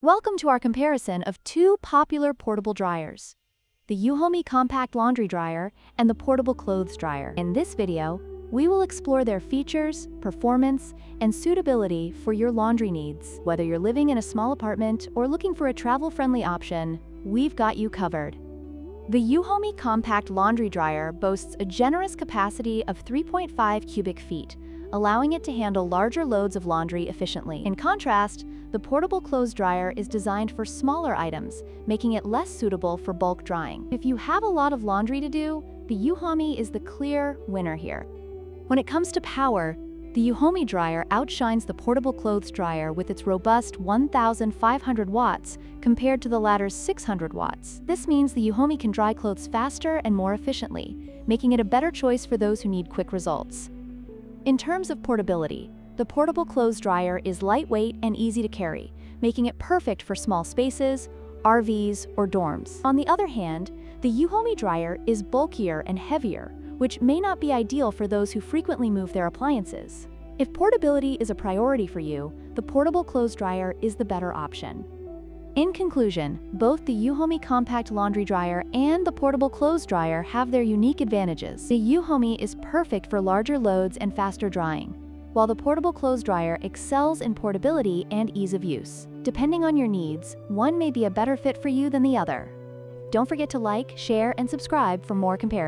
Welcome to our comparison of two popular portable dryers, the Euhomy Compact Laundry Dryer and the Portable Clothes Dryer. In this video, we will explore their features, performance, and suitability for your laundry needs. Whether you're living in a small apartment or looking for a travel-friendly option, we've got you covered. The Euhomy Compact Laundry Dryer boasts a generous capacity of 3.5 cubic feet, allowing it to handle larger loads of laundry efficiently. In contrast, the Portable Clothes Dryer is designed for smaller items, making it less suitable for bulk drying. If you have a lot of laundry to do, the Euhomy is the clear winner here. When it comes to power, the Euhomy dryer outshines the Portable Clothes Dryer with its robust 1,500 watts compared to the latter's 600 watts. This means the Euhomy can dry clothes faster and more efficiently, making it a better choice for those who need quick results. In terms of portability, the Portable Clothes Dryer is lightweight and easy to carry, making it perfect for small spaces, RVs, or dorms. On the other hand, the Euhomy dryer is bulkier and heavier, which may not be ideal for those who frequently move their appliances. If portability is a priority for you, the Portable Clothes Dryer is the better option. In conclusion, both the Euhomy Compact Laundry Dryer and the Portable Clothes Dryer have their unique advantages. The Euhomy is perfect for larger loads and faster drying, while the Portable Clothes Dryer excels in portability and ease of use. Depending on your needs, one may be a better fit for you than the other. Don't forget to like, share, and subscribe for more comparisons.